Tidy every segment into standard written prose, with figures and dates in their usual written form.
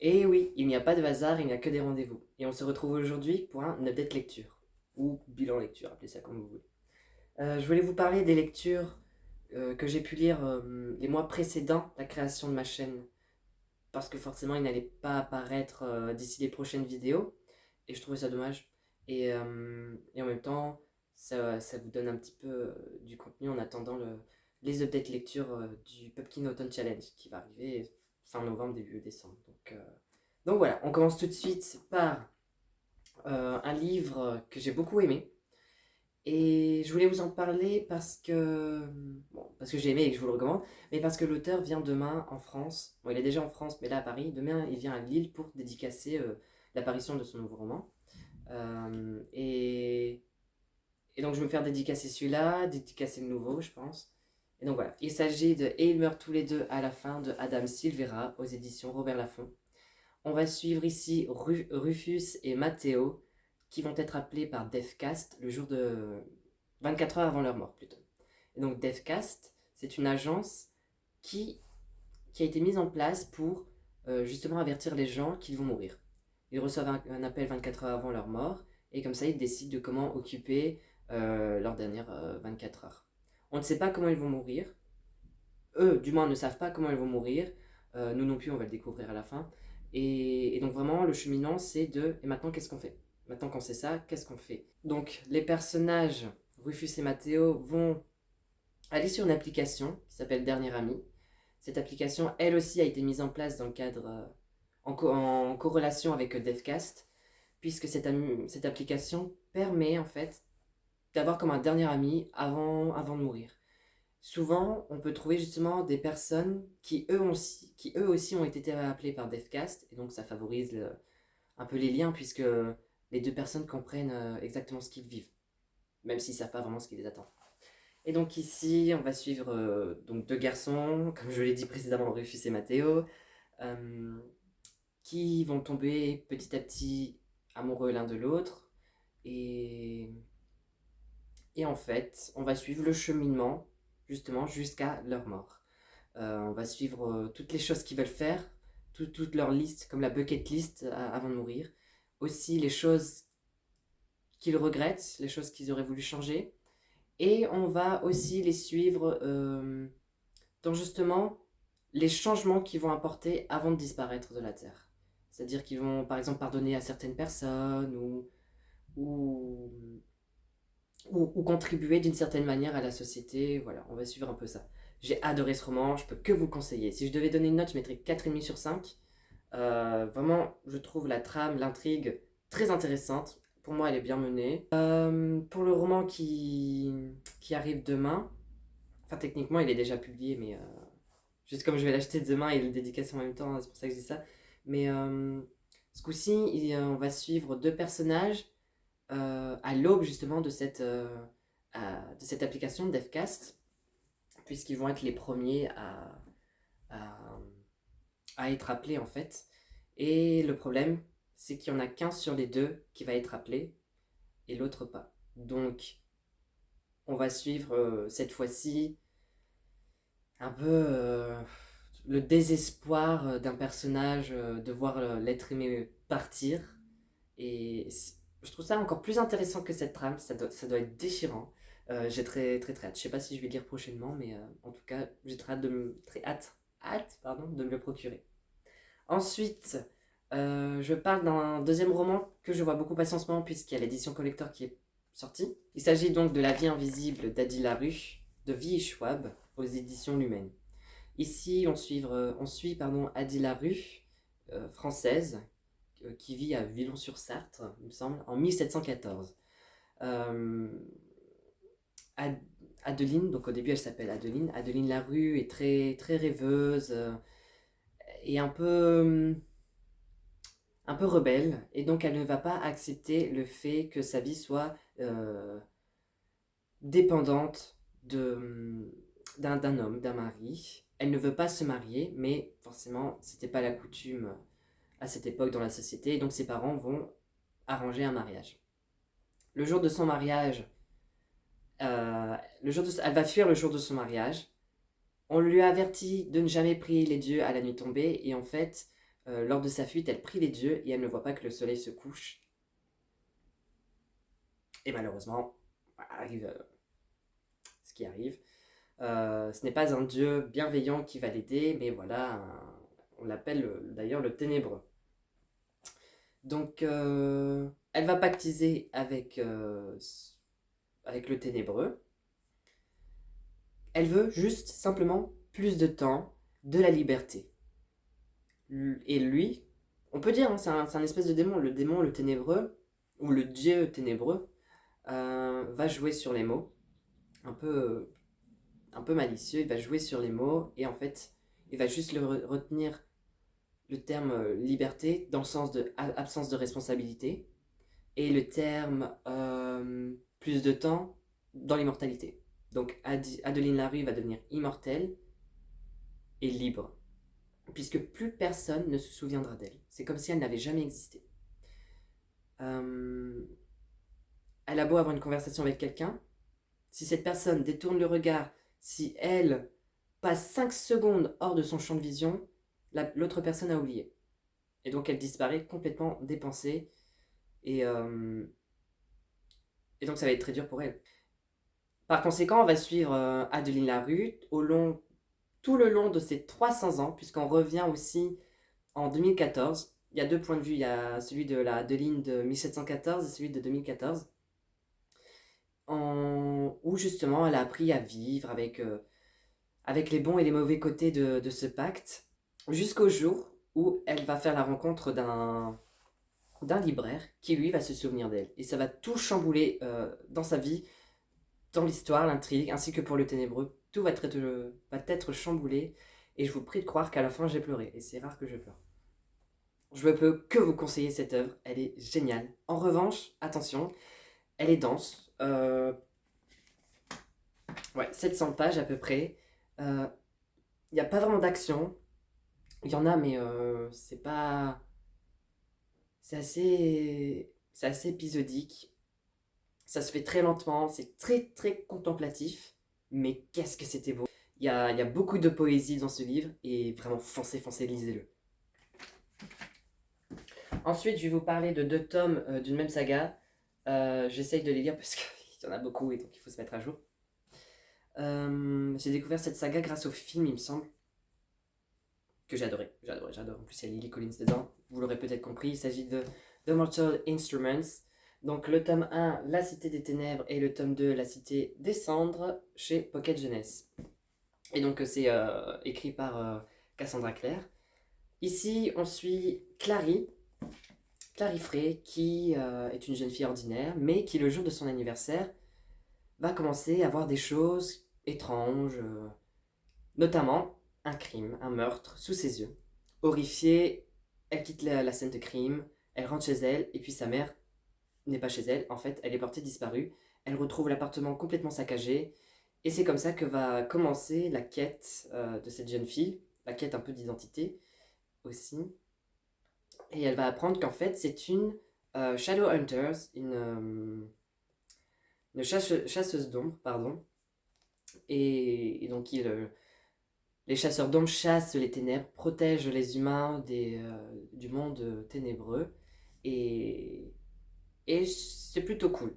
Et oui, il n'y a pas de hasard, il n'y a que des rendez-vous. Et on se retrouve aujourd'hui pour un update lecture, ou bilan lecture, appelez ça comme vous voulez. Je voulais vous parler des lectures que j'ai pu lire les mois précédant la création de ma chaîne, parce que forcément il n'allait pas apparaître d'ici les prochaines vidéos, et je trouvais ça dommage. Et en même temps, ça vous donne un petit peu du contenu en attendant les updates lecture du Pumpkin Autumn Challenge qui va arriver fin novembre, début décembre. Donc voilà, on commence tout de suite par un livre que j'ai beaucoup aimé. Et je voulais vous en parler parce que j'ai aimé et que je vous le recommande, mais parce que l'auteur vient demain en France. Bon, il est déjà en France, mais là à Paris. Demain, il vient à Lille pour dédicacer l'apparition de son nouveau roman. Euh, et, et donc je vais me faire dédicacer celui-là, dédicacer le nouveau, je pense. Et donc voilà, il s'agit de Et ils meurent tous les deux à la fin de Adam Silvera aux éditions Robert Laffont. On va suivre ici Rufus et Matteo qui vont être appelés par Deathcast le jour de 24 heures avant leur mort plutôt. Et donc Deathcast, c'est une agence qui, qui a été mise en place pour justement avertir les gens qu'ils vont mourir. Ils reçoivent un appel 24 heures avant leur mort et comme ça ils décident de comment occuper leurs dernières 24 heures. On ne sait pas comment ils vont mourir. Eux, du moins, ne savent pas comment ils vont mourir. Nous non plus, on va le découvrir à la fin. Et donc vraiment, le cheminement, c'est de... Et maintenant, qu'est-ce qu'on fait? Maintenant qu'on sait ça, qu'est-ce qu'on fait? Donc, les personnages, Rufus et Matteo, vont aller sur une application qui s'appelle Dernier Ami. Cette application, elle aussi, a été mise en place dans le cadre... en corrélation avec Deathcast, puisque cette application permet, en fait, d'avoir comme un dernier ami avant de mourir. Souvent, on peut trouver justement des personnes qui eux aussi ont été appelées par Deathcast, et donc ça favorise un peu les liens, puisque les deux personnes comprennent exactement ce qu'ils vivent, même s'ils ne savent pas vraiment ce qui les attend. Et donc ici, on va suivre donc deux garçons, comme je l'ai dit précédemment, Rufus et Matteo, euh, qui vont tomber petit à petit amoureux l'un de l'autre, et, et en fait, on va suivre le cheminement, justement, jusqu'à leur mort. On va suivre toutes les choses qu'ils veulent faire, toute leur liste, comme la bucket list avant de mourir. Aussi les choses qu'ils regrettent, les choses qu'ils auraient voulu changer. Et on va aussi les suivre dans justement les changements qu'ils vont apporter avant de disparaître de la Terre. C'est-à-dire qu'ils vont par exemple pardonner à certaines personnes ou, ou contribuer d'une certaine manière à la société. Voilà, on va suivre un peu ça. J'ai adoré ce roman, je peux que vous le conseiller. Si je devais donner une note, je mettrais 4,5 sur 5. Vraiment, je trouve la trame, l'intrigue très intéressante. Pour moi, elle est bien menée. Pour le roman qui arrive demain, enfin techniquement, il est déjà publié, mais juste comme je vais l'acheter demain et le dédicacer en même temps, c'est pour ça que je dis ça. Mais ce coup-ci, on va suivre deux personnages à l'aube justement de cette application Devcast, puisqu'ils vont être les premiers à, à être appelés en fait. Et le problème, c'est qu'il n'y en a qu'un sur les deux qui va être appelé et l'autre pas. Donc, on va suivre cette fois-ci un peu le désespoir d'un personnage de voir l'être aimé partir. Et je trouve ça encore plus intéressant que cette trame, ça doit être déchirant. J'ai très hâte. Je sais pas si je vais lire prochainement, mais en tout cas, j'ai très hâte de me le procurer. Ensuite, je parle d'un deuxième roman que je vois beaucoup passer en ce moment puisqu'il y a l'édition collector qui est sortie. Il s'agit donc de La vie invisible d'Adi Larue, de Vie Schwab, aux éditions Lumen. Ici, on suit Adi Larue, française, qui vit à Villon-sur-Sarthe, il me semble, en 1714. Euh, Adeline, donc au début elle s'appelle Adeline. Adeline Larue est très rêveuse et un peu rebelle, et donc elle ne va pas accepter le fait que sa vie soit dépendante d'un homme, d'un mari. Elle ne veut pas se marier, mais forcément, c'était pas la coutume à cette époque dans la société, et donc ses parents vont arranger un mariage. Le jour de son mariage, elle va fuir le jour de son mariage. On lui a averti de ne jamais prier les dieux à la nuit tombée, et en fait, Lors de sa fuite, elle prie les dieux et elle ne voit pas que le soleil se couche. Et malheureusement, arrive ce qui arrive. Ce n'est pas un dieu bienveillant qui va l'aider, mais voilà, on l'appelle d'ailleurs le ténébreux. Donc, elle va pactiser avec le ténébreux. Elle veut juste simplement plus de temps, de la liberté. Et lui, on peut dire, hein, c'est un espèce de démon, le ténébreux, ou le dieu ténébreux, va jouer sur les mots, un peu, un peu malicieux, il va jouer sur les mots, et en fait, il va juste retenir le terme liberté dans le sens de absence de responsabilité, et le terme plus de temps dans l'immortalité. Donc Adeline Larue va devenir immortelle et libre, puisque plus personne ne se souviendra d'elle. C'est comme si elle n'avait jamais existé. Elle a beau avoir une conversation avec quelqu'un, si cette personne détourne le regard, si elle passe 5 secondes hors de son champ de vision, l'autre personne a oublié. Et donc elle disparaît complètement dépensée. Et donc ça va être très dur pour elle. Par conséquent, on va suivre Adeline Larue tout le long de ses 300 ans, puisqu'on revient aussi en 2014. Il y a deux points de vue, il y a celui de la Adeline de 1714 et celui de 2014, où justement elle a appris à vivre avec les bons et les mauvais côtés de ce pacte, jusqu'au jour où elle va faire la rencontre d'un libraire qui lui va se souvenir d'elle. Et ça va tout chambouler dans sa vie, dans l'histoire, l'intrigue, ainsi que pour le ténébreux. Tout va être chamboulé, et je vous prie de croire qu'à la fin j'ai pleuré, et c'est rare que je pleure. Je ne peux que vous conseiller cette œuvre, elle est géniale. En revanche, attention, elle est dense. Ouais, 700 pages à peu près. Il n'y a pas vraiment d'action. Il y en a, mais c'est pas... C'est assez épisodique. Ça se fait très lentement, c'est très très contemplatif. Mais qu'est-ce que c'était beau. Il y a beaucoup de poésie dans ce livre, et vraiment foncez, lisez-le. Ensuite, je vais vous parler de 2 tomes d'une même saga. J'essaye de les lire parce qu'il y en a beaucoup et donc il faut se mettre à jour. J'ai découvert cette saga grâce au film, il me semble, que j'adorais. En plus, il y a Lily Collins dedans. Vous l'aurez peut-être compris, il s'agit de The Mortal Instruments. Donc le tome 1, La Cité des Ténèbres, et le tome 2, La Cité des Cendres, chez Pocket Jeunesse. Et donc c'est écrit par Cassandra Clare. Ici, on suit Clary Frey, qui est une jeune fille ordinaire, mais qui, le jour de son anniversaire, va commencer à voir des choses étranges, notamment un crime, un meurtre, sous ses yeux. Horrifiée, elle quitte la scène de crime, elle rentre chez elle, et puis sa mère n'est pas chez elle, en fait, elle est portée disparue. Elle retrouve l'appartement complètement saccagé, et c'est comme ça que va commencer la quête de cette jeune fille, la quête un peu d'identité aussi. Et elle va apprendre qu'en fait, c'est une Shadowhunters, une chasseuse d'ombre, pardon. Et donc, les chasseurs d'ombre chassent les ténèbres, protègent les humains du monde ténébreux. Et, et c'est plutôt cool.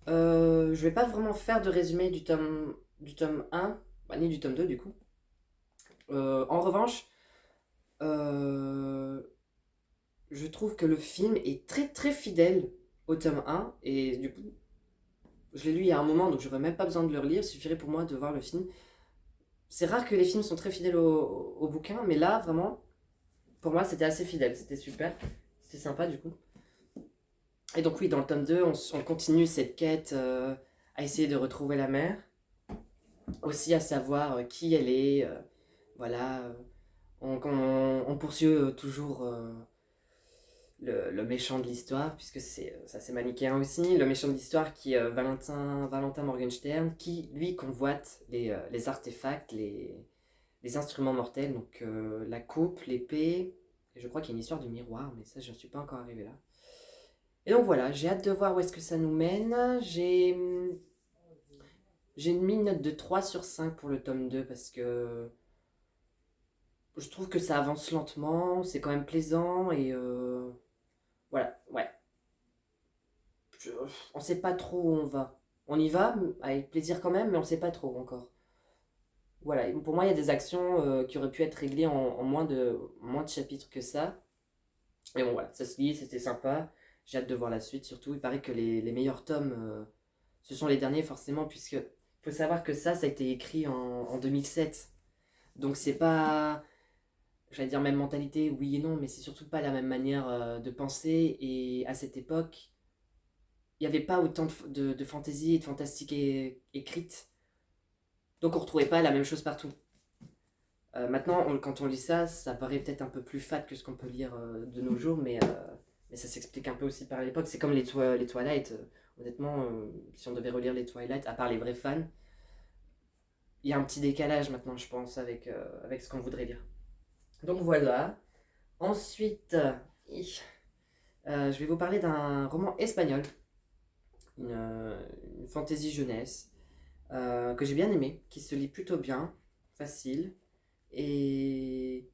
Je vais pas vraiment faire de résumé du tome 1, bah, ni du tome 2 du coup. En revanche, je trouve que le film est très très fidèle au tome 1, et du coup, je l'ai lu il y a un moment, donc j'aurais même pas besoin de le relire, il suffirait pour moi de voir le film. C'est rare que les films sont très fidèles au bouquin, mais là, vraiment, pour moi, c'était assez fidèle, c'était super, c'était sympa du coup. Et donc oui, dans le tome 2, on continue cette quête à essayer de retrouver la mère, aussi à savoir qui elle est, voilà, on poursuit toujours le méchant de l'histoire, puisque c'est assez manichéen aussi, le méchant de l'histoire qui est Valentin Morgenstern, qui lui convoite les artefacts, les instruments mortels, donc la coupe, l'épée, et je crois qu'il y a une histoire du miroir, mais ça je ne suis pas encore arrivé là. Et donc voilà, j'ai hâte de voir où est-ce que ça nous mène. J'ai mis une note de 3/5 pour le tome 2, parce que je trouve que ça avance lentement, c'est quand même plaisant et voilà, ouais. Je- on sait pas trop où on va. On y va avec plaisir quand même, mais on sait pas trop encore. Voilà, et pour moi, il y a des actions qui auraient pu être réglées en moins de chapitres que ça. Et bon, voilà, ça se lit, c'était sympa. J'ai hâte de voir la suite, surtout. Il paraît que les meilleurs tomes, ce sont les derniers, forcément, puisque faut savoir que ça a été écrit en 2007. Donc, c'est pas, j'allais dire même mentalité, oui et non, mais c'est surtout pas la même manière de penser. Et à cette époque, il n'y avait pas autant de fantaisie et de fantastique écrite. Donc, on retrouvait pas la même chose partout. Maintenant, quand on lit ça, ça paraît peut-être un peu plus fade que ce qu'on peut lire de nos jours, mais ça s'explique un peu aussi par l'époque. C'est comme les Twilight. Honnêtement, si on devait relire les Twilight, à part les vrais fans, il y a un petit décalage maintenant, je pense, avec ce qu'on voudrait lire. Donc voilà. Ensuite, je vais vous parler d'un roman espagnol, une fantasy jeunesse, que j'ai bien aimé, qui se lit plutôt bien, facile, et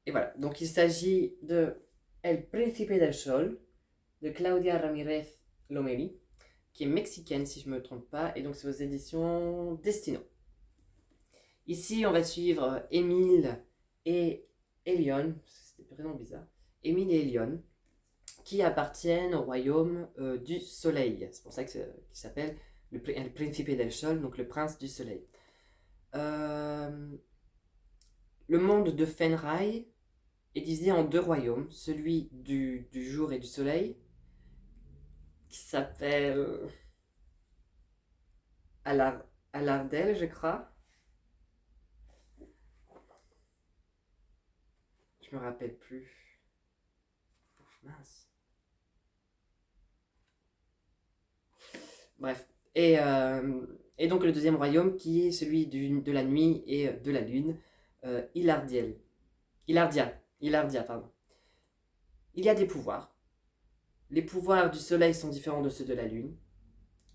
Et voilà, donc il s'agit de El Príncipe del Sol, de Claudia Ramirez Lomeli, qui est mexicaine si je ne me trompe pas, et donc c'est aux éditions Destino. Ici, on va suivre Émile et Elion, c'était des prénoms bizarres, Émile et Elion, qui appartiennent au royaume du soleil. C'est pour ça qu'il s'appelle El Príncipe del Sol, donc le prince du soleil. Euh, le monde de Fenray est divisé en deux royaumes, celui du jour et du soleil, qui s'appelle Alardel, je crois. Je me rappelle plus. Mince. Bref. Et donc le deuxième royaume qui est celui de la nuit et de la lune, Ilardiel. Ilardia, pardon. Il y a des pouvoirs. Les pouvoirs du soleil sont différents de ceux de la lune.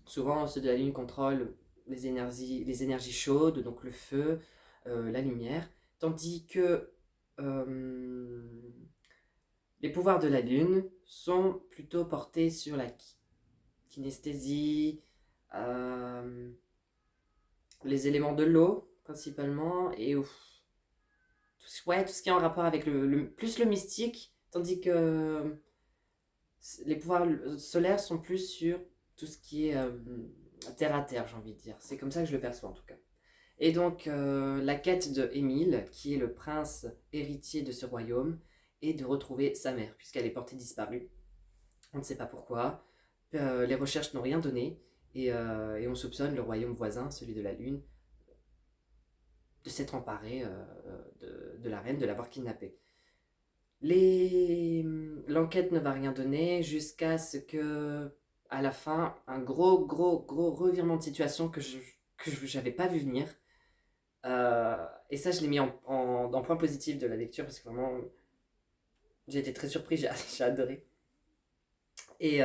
Souvent, ceux de la lune contrôlent les énergies chaudes, donc le feu, la lumière, tandis que euh, les pouvoirs de la lune sont plutôt portés sur la kinesthésie, euh, les éléments de l'eau principalement, et ouais, tout ce qui est en rapport avec plus le mystique, tandis que les pouvoirs solaires sont plus sur tout ce qui est terre à terre, j'ai envie de dire. C'est comme ça que je le perçois en tout cas. Et donc, la quête de Émile, qui est le prince héritier de ce royaume, est de retrouver sa mère, puisqu'elle est portée disparue. On ne sait pas pourquoi. Les recherches n'ont rien donné, et on soupçonne le royaume voisin, celui de la Lune, de s'être emparé de la reine, de l'avoir kidnappée. L'enquête ne va rien donner jusqu'à ce que, à la fin, un gros revirement de situation que je n'avais pas vu venir. Et ça, je l'ai mis en point positif de la lecture parce que vraiment, j'ai été très surpris, j'ai adoré. Et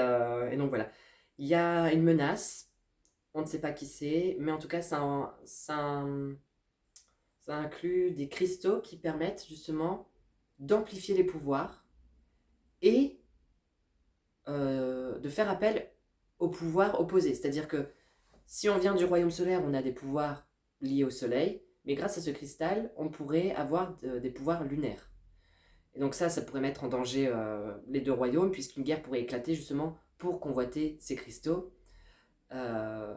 donc voilà. Il y a une menace, on ne sait pas qui c'est, mais en tout cas, ça inclut des cristaux qui permettent justement d'amplifier les pouvoirs et de faire appel aux pouvoirs opposés. C'est-à-dire que si on vient du royaume solaire, on a des pouvoirs liés au soleil, mais grâce à ce cristal, on pourrait avoir des pouvoirs lunaires. Et donc ça pourrait mettre en danger les deux royaumes, puisqu'une guerre pourrait éclater justement pour convoiter ces cristaux. Euh,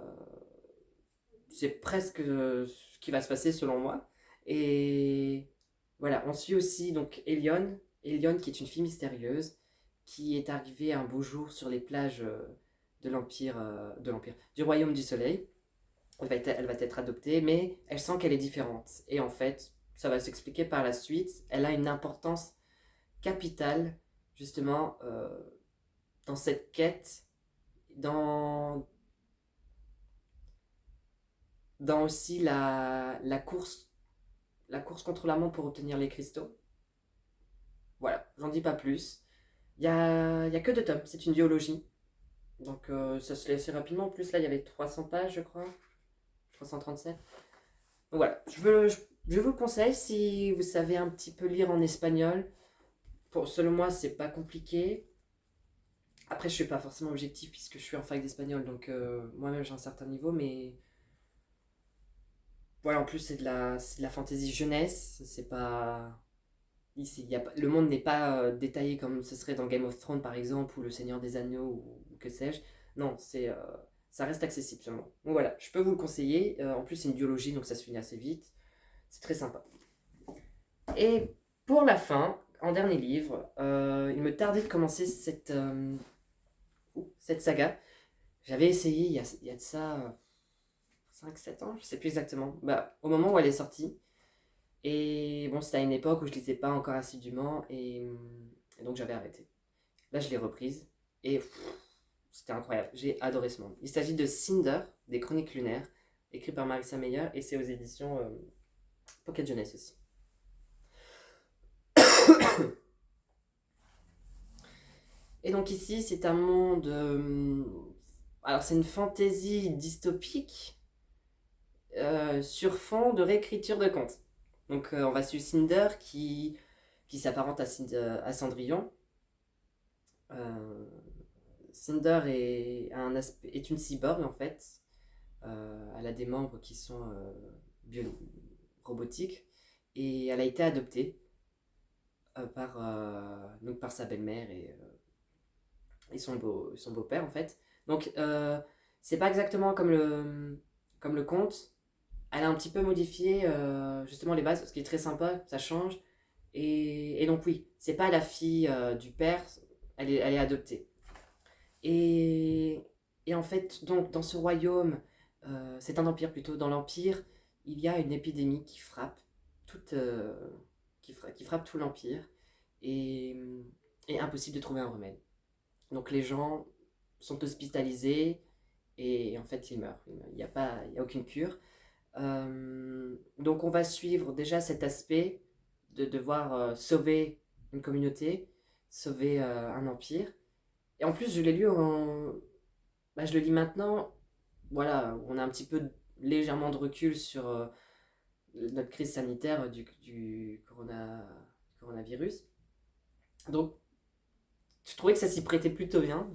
c'est presque ce qui va se passer selon moi. Et voilà, on suit aussi donc Elion qui est une fille mystérieuse, qui est arrivée un beau jour sur les plages du royaume du soleil. Elle va être adoptée, mais elle sent qu'elle est différente. Et en fait, ça va s'expliquer par la suite. Elle a une importance capitale, justement, dans cette quête, dans, dans aussi la course contre la montre pour obtenir les cristaux. Voilà, j'en dis pas plus. Il y a que deux tomes, c'est une duologie. Donc ça se lit assez rapidement. En plus, là, il y avait 300 pages, je crois. 337. Donc voilà, Je vous le conseille si vous savez un petit peu lire en espagnol. Selon moi, c'est pas compliqué. Après, je suis pas forcément objectif puisque je suis en fac d'espagnol, donc moi-même j'ai un certain niveau, mais voilà, en plus c'est de la fantasy jeunesse, c'est pas... Ici, le monde n'est pas détaillé comme ce serait dans Game of Thrones par exemple, ou Le Seigneur des Anneaux, ou que sais-je. Non, ça reste accessible seulement. Donc voilà, je peux vous le conseiller. En plus, c'est une biologie, donc ça se finit assez vite. C'est très sympa. Et pour la fin, en dernier livre, il me tardait de commencer cette saga. J'avais essayé il y a de ça 5-7 ans, je sais plus exactement, bah, au moment où elle est sortie. Et bon, c'était à une époque où je lisais pas encore assidûment et donc j'avais arrêté. Là, je l'ai reprise et c'était incroyable. J'ai adoré ce monde. Il s'agit de Cinder, des Chroniques lunaires, écrit par Marissa Meyer et c'est aux éditions Pocket Jeunesse aussi. Et donc ici, c'est un monde... alors c'est une fantaisie dystopique sur fond de réécriture de contes. Donc on va suivre Cinder qui s'apparente à Cendrillon. Euh, Cinder est une cyborg en fait. Elle a des membres qui sont robotiques et elle a été adoptée donc par sa belle-mère et son beau-père en fait. Donc c'est pas exactement comme le conte. Elle a un petit peu modifié justement les bases, ce qui est très sympa, ça change. Et donc oui, c'est pas la fille du père, elle est adoptée. Et, et en fait, donc dans ce royaume, c'est un empire plutôt, dans l'empire, il y a une épidémie qui frappe, toute, qui frappe tout l'empire et, et impossible de trouver un remède. Donc les gens sont hospitalisés et en fait ils meurent. Il n'y a pas, il y a aucune cure. Donc on va suivre déjà cet aspect de devoir sauver une communauté, sauver un empire. Et en plus je l'ai lu bah, je le lis maintenant, voilà, on a un petit peu légèrement de recul sur notre crise sanitaire du coronavirus. Donc je trouvais que ça s'y prêtait plutôt bien.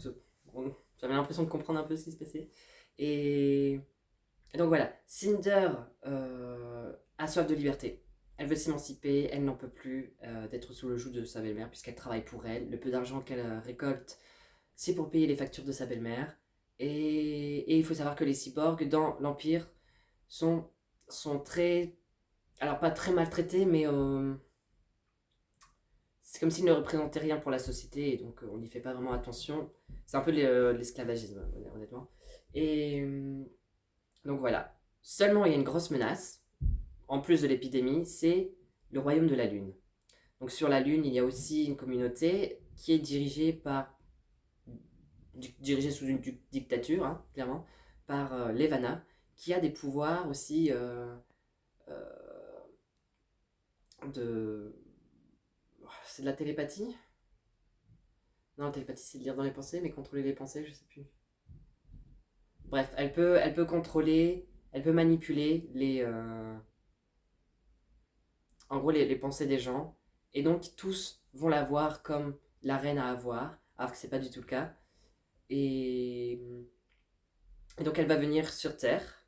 J'avais l'impression de comprendre un peu ce qui se passait. Et donc voilà, Cinder a soif de liberté. Elle veut s'émanciper, elle n'en peut plus d'être sous le joug de sa belle-mère puisqu'elle travaille pour elle. Le peu d'argent qu'elle récolte, c'est pour payer les factures de sa belle-mère. Et il faut savoir que les cyborgs dans l'Empire sont très... Alors pas très maltraités, mais c'est comme s'ils ne représentaient rien pour la société et donc on n'y fait pas vraiment attention. C'est un peu l'esclavagisme, honnêtement. Et donc voilà. Seulement, il y a une grosse menace, en plus de l'épidémie, c'est le royaume de la Lune. Donc sur la Lune, il y a aussi une communauté qui est dirigée sous une dictature, hein, clairement, par Levana, qui a des pouvoirs aussi euh, de... C'est de la télépathie. Non, la télépathie, c'est de lire dans les pensées, mais contrôler les pensées, je sais plus. Bref, elle peut contrôler, elle peut manipuler en gros les pensées des gens. Et donc tous vont la voir comme la reine à avoir, alors que c'est pas du tout le cas. Et, et donc elle va venir sur Terre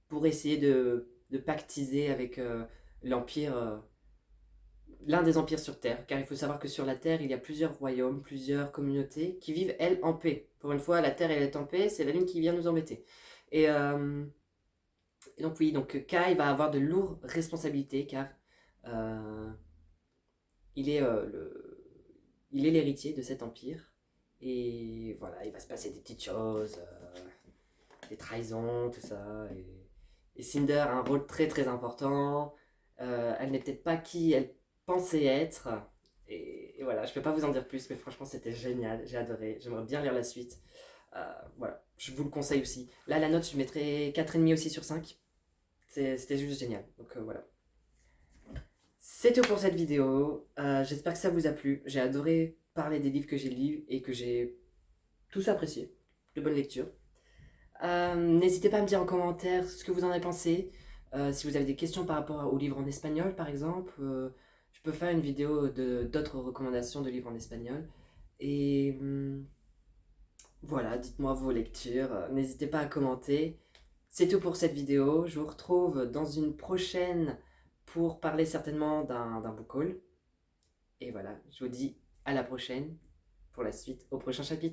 pour essayer de pactiser avec l'Empire, l'un des empires sur Terre. Car il faut savoir que sur la Terre, il y a plusieurs royaumes, plusieurs communautés qui vivent, elles, en paix. Pour une fois, la Terre, elle est en paix, c'est la Lune qui vient nous embêter. Et, et donc oui, donc Kai va avoir de lourdes responsabilités car euh, il est il est l'héritier de cet empire. Et voilà, il va se passer des petites choses, des trahisons, tout ça. Et Cinder a un rôle très très important. Elle n'est peut-être pas qui elle pensait être. Et voilà, je peux pas vous en dire plus, mais franchement c'était génial, j'ai adoré. J'aimerais bien lire la suite. Voilà, je vous le conseille aussi. Là, la note, je mettrais 4,5 aussi sur 5. C'était juste génial. Donc voilà. C'est tout pour cette vidéo. J'espère que ça vous a plu. J'ai adoré parler des livres que j'ai lus et que j'ai tous appréciés. De bonne lecture. N'hésitez pas à me dire en commentaire ce que vous en avez pensé. Si vous avez des questions par rapport aux livres en espagnol, par exemple, je peux faire une vidéo d'autres recommandations de livres en espagnol. Et voilà, dites-moi vos lectures, n'hésitez pas à commenter. C'est tout pour cette vidéo. Je vous retrouve dans une prochaine pour parler certainement d'un book haul. Et voilà, je vous dis à la prochaine pour la suite, au prochain chapitre.